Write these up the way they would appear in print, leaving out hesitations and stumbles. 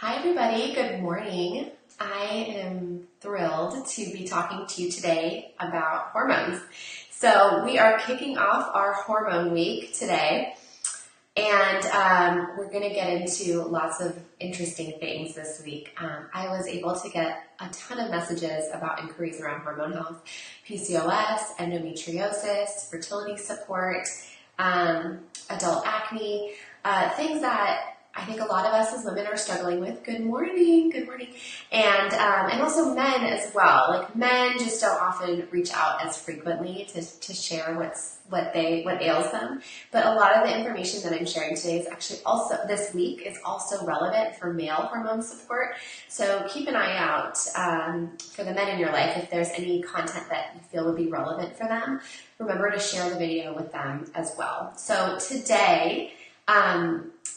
Hi everybody, good morning. I am thrilled to be talking to you today about hormones. So we are kicking off our hormone week today, and we're going to get into lots of interesting things this week. I was able to get a ton of messages about inquiries around hormone health, PCOS, endometriosis, fertility support, adult acne, things that I think a lot of us as women are struggling with. Good morning, good morning. And also men as well. Like men just don't often reach out as frequently to share what ails them. But a lot of the information that I'm sharing today is actually also, this week, is also relevant for male hormone support. So keep an eye out for the men in your life. If there's any content that you feel would be relevant for them, remember to share the video with them as well. So today,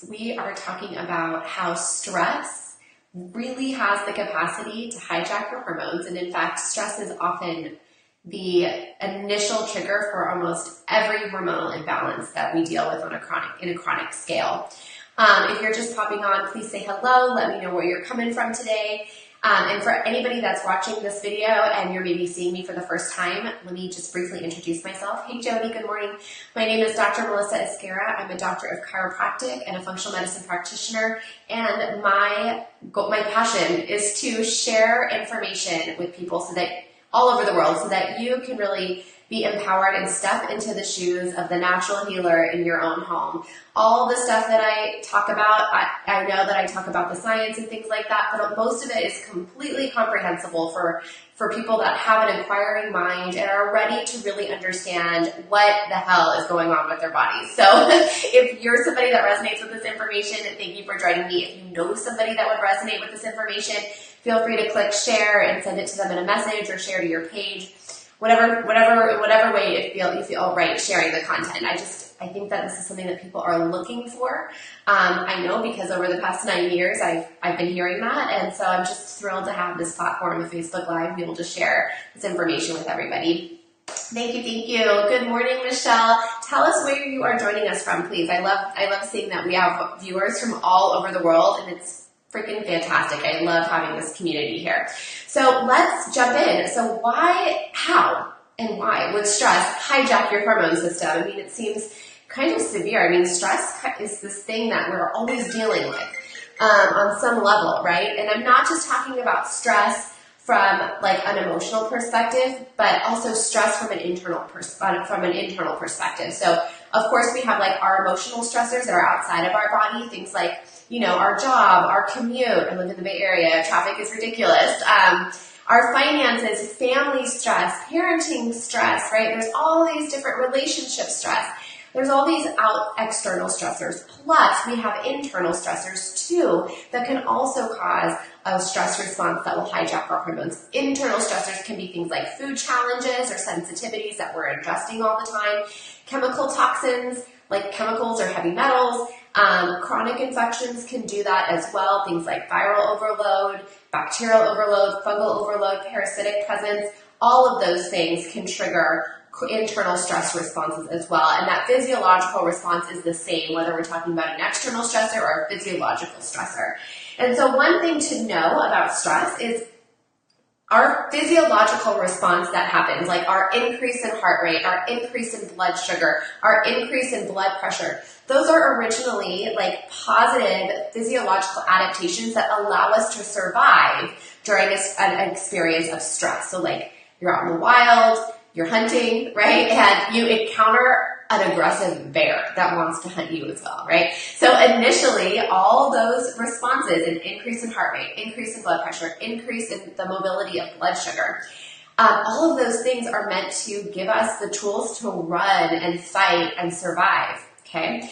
we are talking about how stress really has the capacity to hijack your hormones. And in fact, stress is often the initial trigger for almost every hormonal imbalance that we deal with in a chronic scale. If you're just popping on, please say hello. Let me know where you're coming from today. And for anybody that's watching this video and you're maybe seeing me for the first time, let me just briefly introduce myself. Hey Jody, good morning. My name is Dr. Melissa Esquera. I'm a doctor of chiropractic and a functional medicine practitioner. And my passion is to share information with people all over the world so that you can really be empowered and step into the shoes of the natural healer in your own home. All the stuff that I talk about, I know that I talk about the science and things like that, but most of it is completely comprehensible for people that have an inquiring mind and are ready to really understand what the hell is going on with their bodies. So if you're somebody that resonates with this information, thank you for joining me. If you know somebody that would resonate with this information, feel free to click share and send it to them in a message or share to your page. Whatever way you feel right sharing the content. I think that this is something that people are looking for. I know because over the past 9 years, I've been hearing that. And so I'm just thrilled to have this platform of Facebook Live, be able to share this information with everybody. Thank you. Good morning, Michelle. Tell us where you are joining us from, please. I love seeing that we have viewers from all over the world, and it's freaking fantastic. I love having this community here. So let's jump in. So how and why would stress hijack your hormone system? I mean, it seems kind of severe. I mean, stress is this thing that we're always dealing with on some level, right? And I'm not just talking about stress from like an emotional perspective, but also stress from an internal perspective. So of course we have like our emotional stressors that are outside of our body, things like, our job, our commute. I live in the Bay Area. Traffic is ridiculous. Our finances, family stress, parenting stress, right? There's all these different relationship stress. There's all these external stressors. Plus, we have internal stressors too that can also cause a stress response that will hijack our hormones. Internal stressors can be things like food challenges or sensitivities that we're adjusting all the time, chemical toxins like chemicals or heavy metals. Chronic infections can do that as well. Things like viral overload, bacterial overload, fungal overload, parasitic presence. All of those things can trigger internal stress responses as well. And that physiological response is the same, whether we're talking about an external stressor or a physiological stressor. And so one thing to know about stress is our physiological response that happens, like our increase in heart rate, our increase in blood sugar, our increase in blood pressure, those are originally like positive physiological adaptations that allow us to survive during an experience of stress. So like you're out in the wild, you're hunting, right? And you encounter an aggressive bear that wants to hunt you as well, right? So initially, all those responses, an increase in heart rate, increase in blood pressure, increase in the mobility of blood sugar, all of those things are meant to give us the tools to run and fight and survive, okay?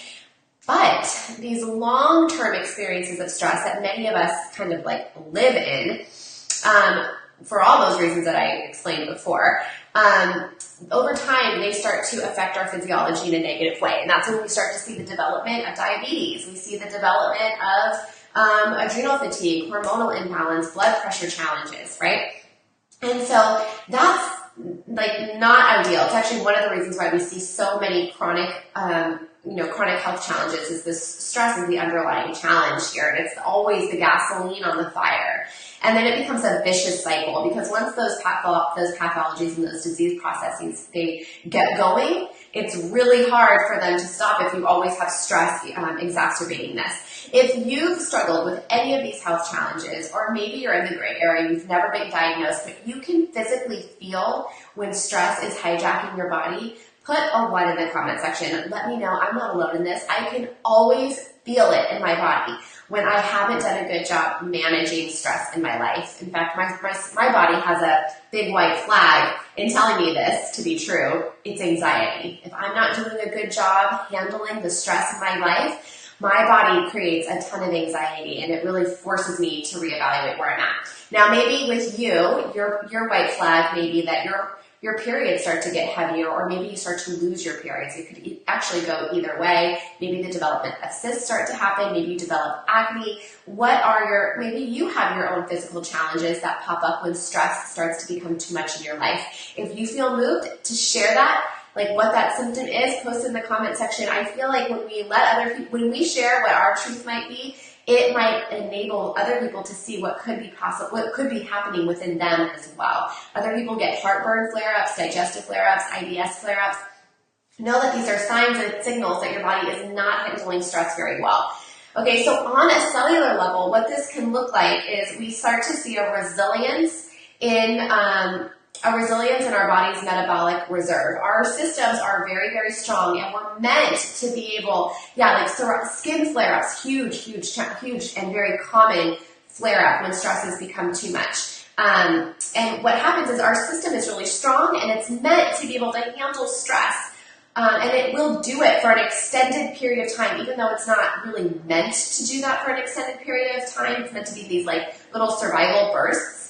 But these long-term experiences of stress that many of us kind of like live in, for all those reasons that I explained before, over time, they start to affect our physiology in a negative way. And that's when we start to see the development of diabetes. We see the development of adrenal fatigue, hormonal imbalance, blood pressure challenges, right? And so that's like not ideal. It's actually one of the reasons why we see so many chronic chronic health challenges is this stress is the underlying challenge here, and it's always the gasoline on the fire. And then it becomes a vicious cycle, because once those pathologies and those disease processes, they get going, it's really hard for them to stop if you always have stress exacerbating this. If you've struggled with any of these health challenges, or maybe you're in the gray area, you've never been diagnosed, but you can physically feel when stress is hijacking your body, put a 1 in the comment section. Let me know. I'm not alone in this. I can always feel it in my body when I haven't done a good job managing stress in my life. In fact, my body has a big white flag in telling me this to be true. It's anxiety. If I'm not doing a good job handling the stress in my life, my body creates a ton of anxiety, and it really forces me to reevaluate where I'm at. Now, maybe with you, your white flag may be that your periods start to get heavier, or maybe you start to lose your periods. It could actually go either way. Maybe the development of cysts start to happen. Maybe you develop acne. Maybe you have your own physical challenges that pop up when stress starts to become too much in your life. If you feel moved to share that, like what that symptom is, post in the comment section. I feel like when we share what our truth might be, it might enable other people to see what could be possible, what could be happening within them as well. Other people get heartburn flare-ups, digestive flare-ups, IBS flare-ups. Know that these are signs and signals that your body is not handling stress very well. Okay, so on a cellular level, what this can look like is we start to see a resilience in our body's metabolic reserve. Our systems are very, very strong, and we're meant to be able, skin flare-ups, huge, and very common flare-up when stresses become too much. And what happens is our system is really strong, and it's meant to be able to handle stress. And it will do it for an extended period of time, even though it's not really meant to do that for an extended period of time. It's meant to be these little survival bursts.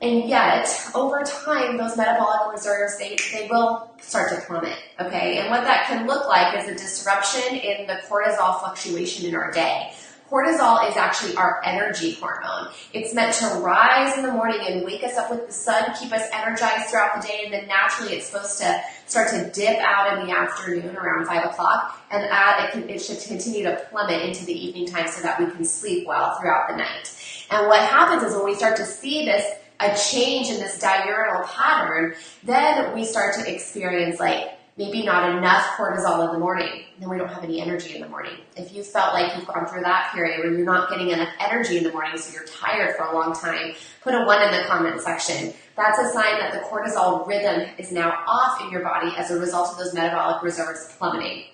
And yet, over time, those metabolic reserves, they will start to plummet, okay? And what that can look like is a disruption in the cortisol fluctuation in our day. Cortisol is actually our energy hormone. It's meant to rise in the morning and wake us up with the sun, keep us energized throughout the day, and then naturally it's supposed to start to dip out in the afternoon around 5 o'clock, and it should continue to plummet into the evening time so that we can sleep well throughout the night. And what happens is when we start to see a change in this diurnal pattern, then we start to experience maybe not enough cortisol in the morning. Then we don't have any energy in the morning. If you felt like you've gone through that period where you're not getting enough energy in the morning, so you're tired for a long time, put a 1 in the comment section. That's a sign that the cortisol rhythm is now off in your body as a result of those metabolic reserves plummeting.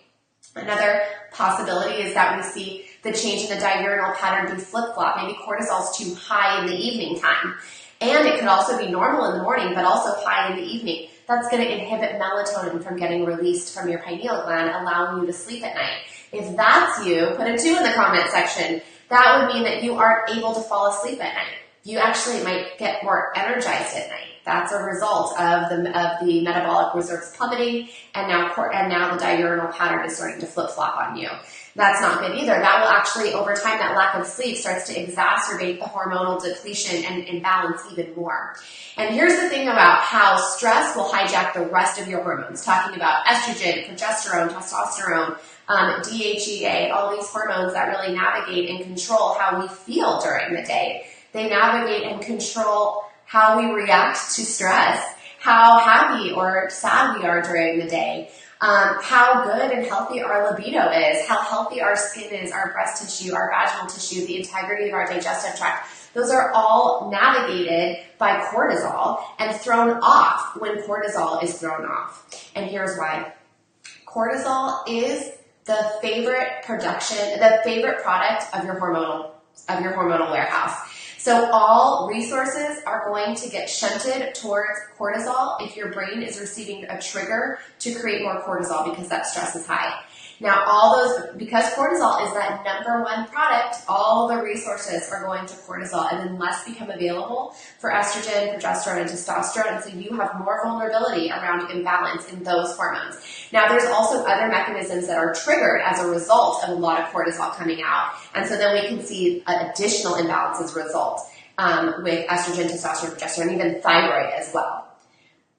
Another possibility is that we see the change in the diurnal pattern be flip-flop. Maybe cortisol's too high in the evening time. And it could also be normal in the morning, but also high in the evening. That's going to inhibit melatonin from getting released from your pineal gland, allowing you to sleep at night. If that's you, put a 2 in the comment section. That would mean that you aren't able to fall asleep at night. You actually might get more energized at night. That's a result of the metabolic reserves plummeting, and now the diurnal pattern is starting to flip-flop on you. That's not good either. That will actually, over time, that lack of sleep starts to exacerbate the hormonal depletion and imbalance even more. And here's the thing about how stress will hijack the rest of your hormones, talking about estrogen, progesterone, testosterone, DHEA, all these hormones that really navigate and control how we feel during the day. They navigate and control how we react to stress, how happy or sad we are during the day, how good and healthy our libido is, how healthy our skin is, our breast tissue, our vaginal tissue, the integrity of our digestive tract. Those are all navigated by cortisol and thrown off when cortisol is thrown off. And here's why. Cortisol is the favorite product of your hormonal warehouse. So all resources are going to get shunted towards cortisol if your brain is receiving a trigger to create more cortisol because that stress is high. Now, because cortisol is that number 1 product, all the resources are going to cortisol, and then less become available for estrogen, progesterone, and testosterone, and so you have more vulnerability around imbalance in those hormones. Now, there's also other mechanisms that are triggered as a result of a lot of cortisol coming out, and so then we can see additional imbalances result with estrogen, testosterone, progesterone, even thyroid as well.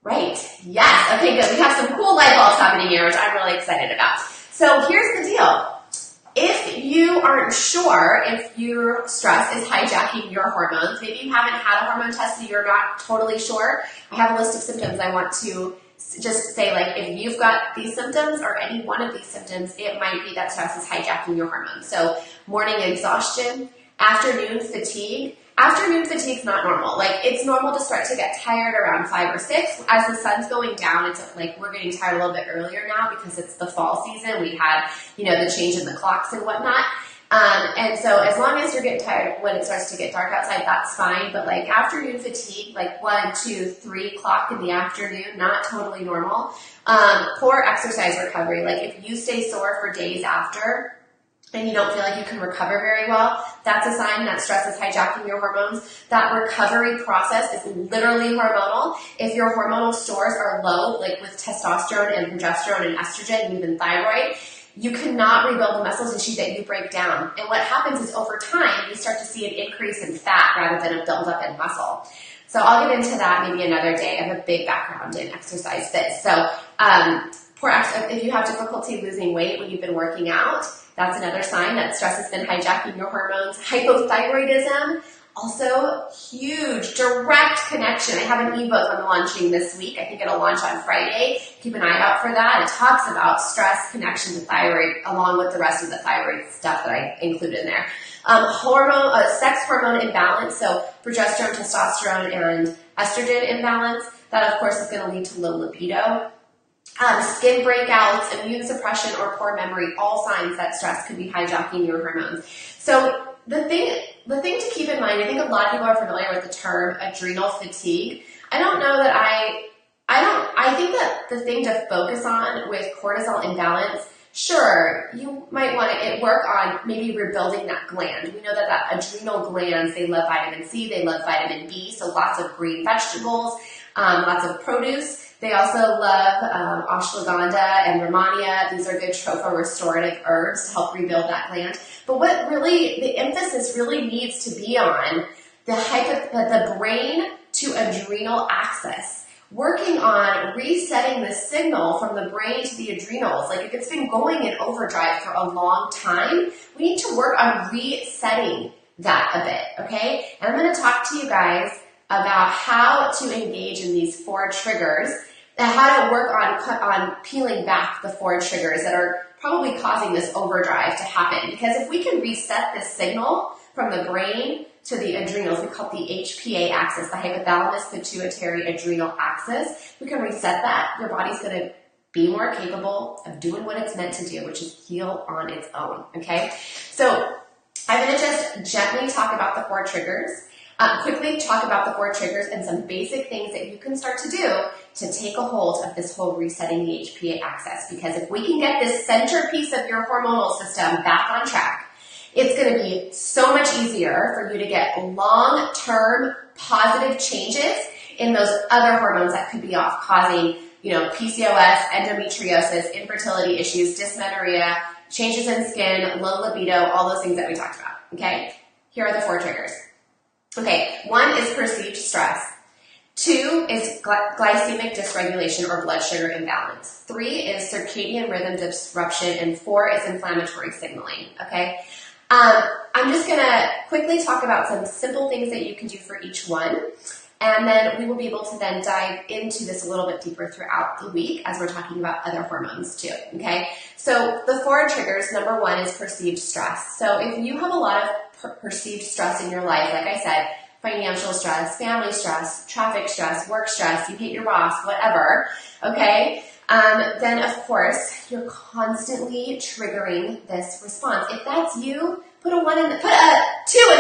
Right. Yes. Okay, good. We have some cool light bulbs happening here, which I'm really excited about. So here's the deal. If you aren't sure if your stress is hijacking your hormones, maybe you haven't had a hormone test so you're not totally sure, I have a list of symptoms I want to just say, like, if you've got these symptoms or any one of these symptoms, it might be that stress is hijacking your hormones. So morning exhaustion, afternoon fatigue. Afternoon fatigue is not normal. Like, it's normal to start to get tired around 5 or 6. As the sun's going down, it's like we're getting tired a little bit earlier now because it's the fall season. We had, the change in the clocks and whatnot. And so as long as you're getting tired when it starts to get dark outside, that's fine. But like afternoon fatigue, like 1, 2, 3 o'clock in the afternoon, not totally normal. Poor exercise recovery. Like if you stay sore for days after, and you don't feel like you can recover very well, that's a sign that stress is hijacking your hormones. That recovery process is literally hormonal. If your hormonal stores are low, like with testosterone and progesterone and estrogen and even thyroid, you cannot rebuild the muscle tissue that you break down. And what happens is over time, you start to see an increase in fat rather than a buildup in muscle. So I'll get into that maybe another day. I have a big background in exercise fit. So if you have difficulty losing weight when you've been working out, that's another sign that stress has been hijacking your hormones. Hypothyroidism, also huge, direct connection. I have an ebook I'm launching this week. I think it'll launch on Friday. Keep an eye out for that. It talks about stress connection to thyroid along with the rest of the thyroid stuff that I include in there. Sex hormone imbalance, so progesterone, testosterone, and estrogen imbalance. That, of course, is going to lead to low libido. Skin breakouts, immune suppression, or poor memory, all signs that stress could be hijacking your hormones. So the thing to keep in mind, I think a lot of people are familiar with the term adrenal fatigue. I think that the thing to focus on with cortisol imbalance, sure, you might want to work on maybe rebuilding that gland. We know that adrenal glands, they love vitamin C, they love vitamin B, so lots of green vegetables, lots of produce. They also love ashwagandha and rhamania. These are good tropho-restorative herbs to help rebuild that gland. But what really, the emphasis really needs to be on the brain to adrenal axis. Working on resetting the signal from the brain to the adrenals. Like if it's been going in overdrive for a long time, we need to work on resetting that a bit, okay? And I'm going to talk to you guys about how to engage in these 4 triggers and how to work on peeling back the 4 triggers that are probably causing this overdrive to happen. Because if we can reset this signal from the brain to the adrenals, we call it the HPA axis, the hypothalamus pituitary adrenal axis. We can reset that. Your body's going to be more capable of doing what it's meant to do, which is heal on its own, okay? So I'm going to just gently talk about the 4 triggers. Quickly talk about the 4 triggers and some basic things that you can start to do to take a hold of this whole resetting the HPA axis. Because if we can get this centerpiece of your hormonal system back on track, it's going to be so much easier for you to get long-term positive changes in those other hormones that could be off, causing, PCOS, endometriosis, infertility issues, dysmenorrhea, changes in skin, low libido, all those things that we talked about, okay? Here are the 4 triggers. Okay, 1 is perceived stress. 2 is glycemic dysregulation or blood sugar imbalance. 3 is circadian rhythm disruption, and 4 is inflammatory signaling, okay? I'm just going to quickly talk about some simple things that you can do for each one, and then we will be able to then dive into this a little bit deeper throughout the week as we're talking about other hormones too, okay? So the 4 triggers, number 1 is perceived stress. So if you have a lot of perceived stress in your life, like I said, financial stress, family stress, traffic stress, work stress, you hate your boss, whatever, okay? Then of course, you're constantly triggering this response. If that's you, put a 2 in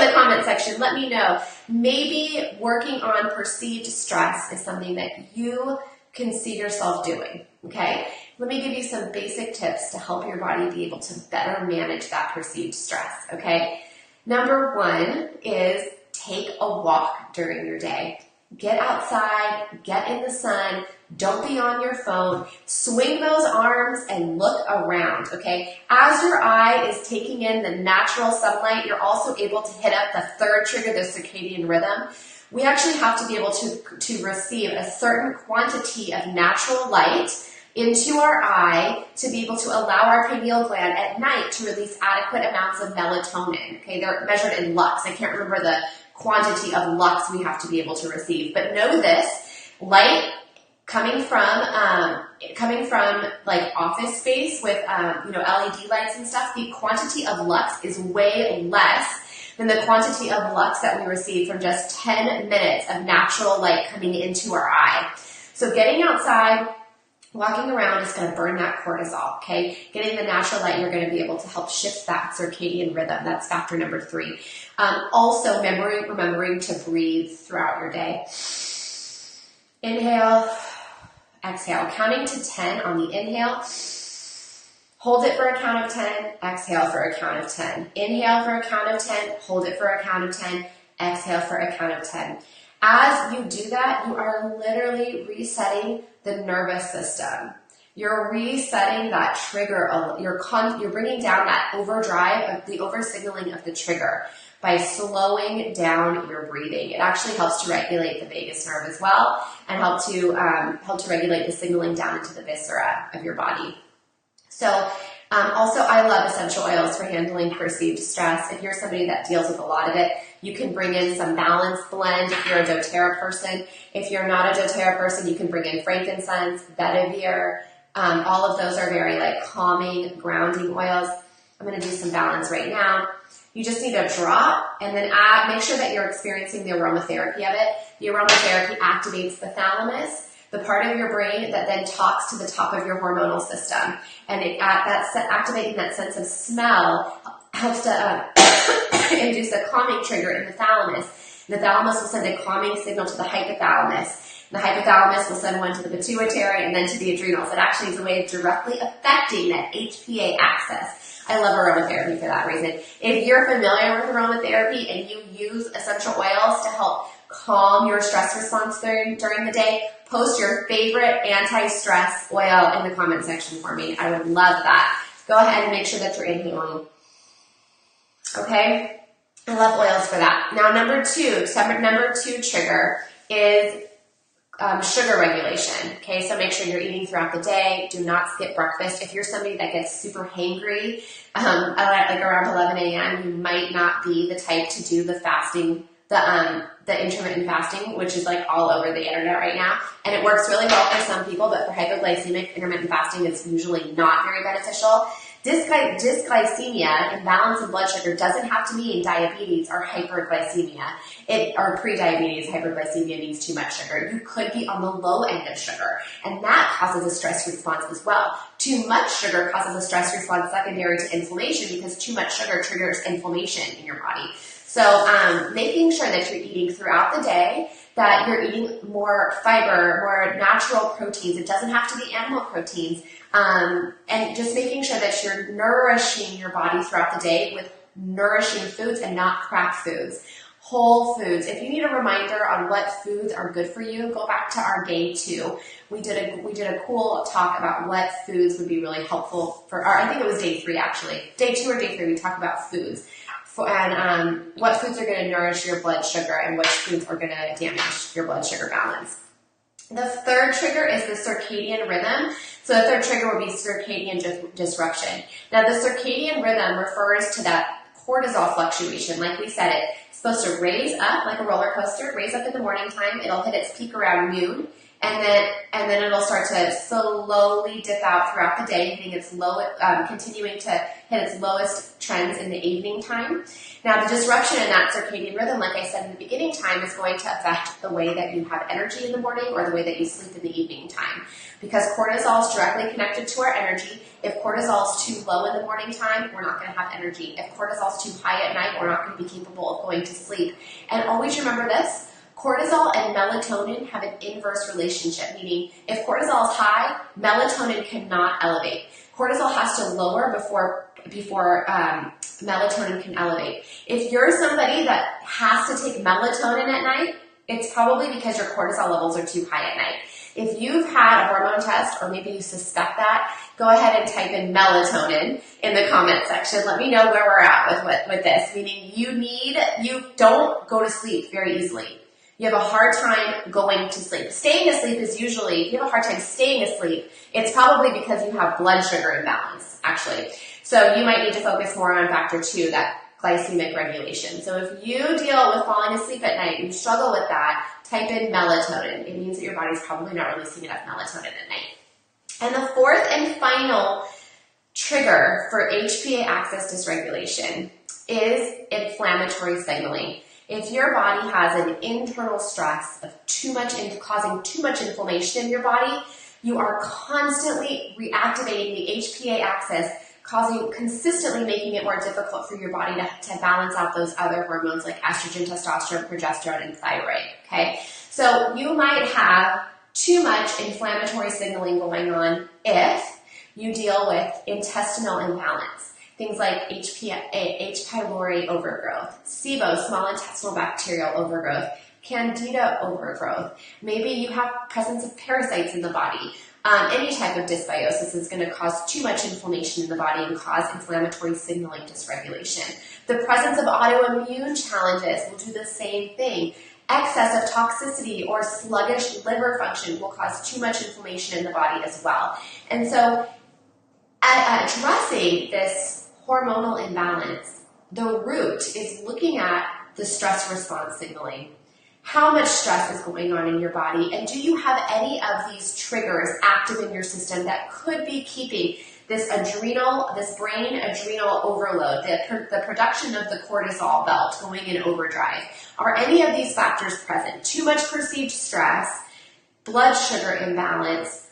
the comment section. Let me know. Maybe working on perceived stress is something that you can see yourself doing, okay? Let me give you some basic tips to help your body be able to better manage that perceived stress, okay? Number 1 is take a walk during your day. Get outside, get in the sun, don't be on your phone, swing those arms and look around, okay? As your eye is taking in the natural sunlight, you're also able to hit up the 3rd trigger, the circadian rhythm. We actually have to be able to receive a certain quantity of natural light into our eye to be able to allow our pineal gland at night to release adequate amounts of melatonin. Okay, they're measured in lux. I can't remember the quantity of lux we have to be able to receive, but know this: light coming from like office space with LED lights and stuff, the quantity of lux is way less than the quantity of lux that we receive from just 10 minutes of natural light coming into our eye. So getting outside, walking around is going to burn that cortisol, okay? Getting the natural light, you're going to be able to help shift that circadian rhythm. That's factor number 3. Also, remembering to breathe throughout your day. Inhale, exhale. Counting to 10 on the inhale. Hold it for a count of 10. Exhale for a count of 10. Inhale for a count of 10. Hold it for a count of 10. Exhale for a count of 10. As you do that, you are literally resetting the nervous system. You're resetting that trigger. You're bringing down that overdrive of the oversignaling of the trigger by slowing down your breathing. It actually helps to regulate the vagus nerve as well, and help to regulate the signaling down into the viscera of your body. So also, I love essential oils for handling perceived stress. If you're somebody that deals with a lot of it, you can bring in some balanced blend if you're a doTERRA person. If you're not a doTERRA person, you can bring in frankincense, vetiver. All of those are very calming, grounding oils. I'm going to do some balance right now. You just need a drop, and then make sure that you're experiencing the aromatherapy of it. The aromatherapy activates the thalamus, the part of your brain that then talks to the top of your hormonal system. And activating that sense of smell helps to induce a calming trigger in the thalamus. And the thalamus will send a calming signal to the hypothalamus. And the hypothalamus will send one to the pituitary and then to the adrenals. It actually is a way of directly affecting that HPA axis. I love aromatherapy for that reason. If you're familiar with aromatherapy and you use essential oils to help calm your stress response during the day, post your favorite anti-stress oil in the comment section for me. I would love that. Go ahead and make sure that you're inhaling. Okay? I love oils for that. Now, number two trigger is sugar regulation. Okay, so make sure you're eating throughout the day. Do not skip breakfast. If you're somebody that gets super hangry, like around 11 a.m., you might not be the type to do the fasting, the intermittent fasting, which is all over the internet right now. And it works really well for some people, but for hypoglycemic, intermittent fasting is usually not very beneficial. Dysglycemia, imbalance in blood sugar, doesn't have to mean diabetes or hyperglycemia. Or pre-diabetes, hyperglycemia means too much sugar. You could be on the low end of sugar, and that causes a stress response as well. Too much sugar causes a stress response secondary to inflammation, because too much sugar triggers inflammation in your body. So making sure that you're eating throughout the day, that you're eating more fiber, more natural proteins. It doesn't have to be animal proteins. And just making sure that you're nourishing your body throughout the day with nourishing foods and not crap foods. Whole foods. If you need a reminder on what foods are good for you, go back to our day 2. We did a cool talk about what foods would be really helpful I think it was day 3 actually. Day 2 or day 3, we talked about foods. And what foods are going to nourish your blood sugar and which foods are going to damage your blood sugar balance. The third trigger is the circadian rhythm. So the third trigger would be circadian disruption. Now the circadian rhythm refers to that cortisol fluctuation. Like we said, it's supposed to raise up like a roller coaster, raise up in the morning time. It'll hit its peak around noon. And then it'll start to slowly dip out throughout the day, hitting its continuing to hit its lowest trends in the evening time. Now, the disruption in that circadian rhythm, like I said in the beginning time, is going to affect the way that you have energy in the morning or the way that you sleep in the evening time. Because cortisol is directly connected to our energy. If cortisol is too low in the morning time, we're not going to have energy. If cortisol is too high at night, we're not going to be capable of going to sleep. And always remember this. Cortisol and melatonin have an inverse relationship, meaning if cortisol is high, melatonin cannot elevate. Cortisol has to lower before melatonin can elevate. If you're somebody that has to take melatonin at night, it's probably because your cortisol levels are too high at night. If you've had a hormone test or maybe you suspect that, go ahead and type in melatonin in the comment section. Let me know where we're at with this, meaning you don't go to sleep very easily. you have a hard time going to sleep. Staying asleep is usually, if you have a hard time staying asleep, it's probably because you have blood sugar imbalance, actually. So you might need to focus more on factor 2, that glycemic regulation. So if you deal with falling asleep at night, you struggle with that, type in melatonin. It means that your body's probably not releasing enough melatonin at night. And the fourth and final trigger for HPA axis dysregulation is inflammatory signaling. If your body has an internal stress of causing too much inflammation in your body, you are constantly reactivating the HPA axis, consistently making it more difficult for your body to balance out those other hormones like estrogen, testosterone, progesterone, and thyroid, okay? So you might have too much inflammatory signaling going on if you deal with intestinal imbalance. Things like H. pylori overgrowth, SIBO, small intestinal bacterial overgrowth, candida overgrowth. Maybe you have presence of parasites in the body. Any type of dysbiosis is going to cause too much inflammation in the body and cause inflammatory signaling dysregulation. The presence of autoimmune challenges will do the same thing. Excess of toxicity or sluggish liver function will cause too much inflammation in the body as well. And so addressing this hormonal imbalance, the root is looking at the stress response signaling. How much stress is going on in your body, and do you have any of these triggers active in your system that could be keeping this brain adrenal overload, the production of the cortisol belt going in overdrive? Are any of these factors present? Too much perceived stress, blood sugar imbalance,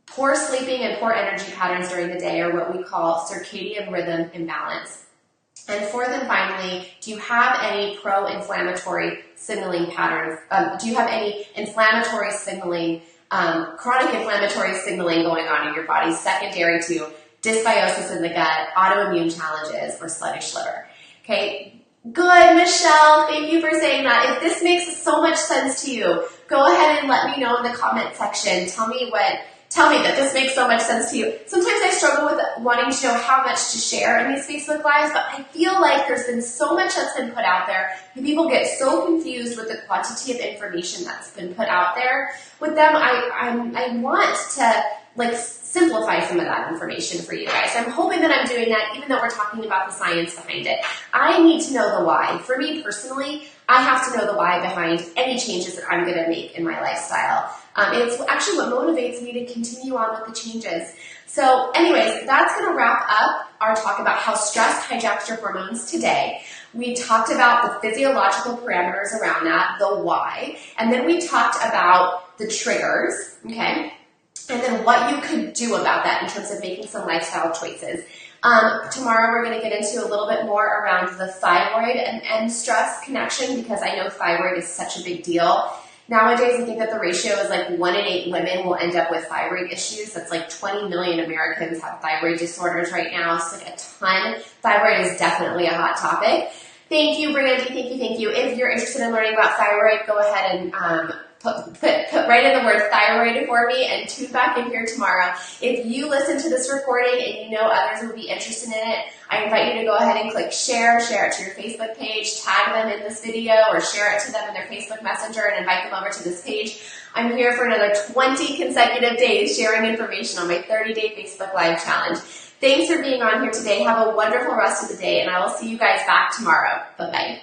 poor sleeping and poor energy patterns during the day, or what we call circadian rhythm imbalance. And fourth and finally, do you have any pro-inflammatory signaling patterns? Do you have any inflammatory signaling, chronic inflammatory signaling going on in your body secondary to dysbiosis in the gut, autoimmune challenges, or sluggish liver? Okay, good, Michelle. Thank you for saying that. If this makes so much sense to you, go ahead and let me know in the comment section. Tell me that this makes so much sense to you. Sometimes I struggle with wanting to know how much to share in these Facebook Lives, but I feel like there's been so much that's been put out there, and people get so confused with the quantity of information that's been put out there. With them, I want to simplify some of that information for you guys. I'm hoping that I'm doing that, even though we're talking about the science behind it. I need to know the why. For me personally, I have to know the why behind any changes that I'm going to make in my lifestyle. It's actually what motivates me to continue on with the changes. So anyways, that's going to wrap up our talk about how stress hijacks your hormones today. We talked about the physiological parameters around that, the why, and then we talked about the triggers, okay? And then what you could do about that in terms of making some lifestyle choices. Tomorrow we're going to get into a little bit more around the thyroid and stress connection, because I know thyroid is such a big deal. Nowadays, I think that the ratio is like 1 in 8 women will end up with thyroid issues. That's like 20 million Americans have thyroid disorders right now. So like a ton. Thyroid is definitely a hot topic. Thank you, Brandy. Thank you. If you're interested in learning about thyroid, go ahead and put right in the word thyroid for me and tune back in here tomorrow. If you listen to this recording and you know others would be interested in it, I invite you to go ahead and click share it to your Facebook page, tag them in this video, or share it to them in their Facebook Messenger and invite them over to this page. I'm here for another 20 consecutive days sharing information on my 30-day Facebook Live challenge. Thanks for being on here today. Have a wonderful rest of the day, and I will see you guys back tomorrow. Bye-bye.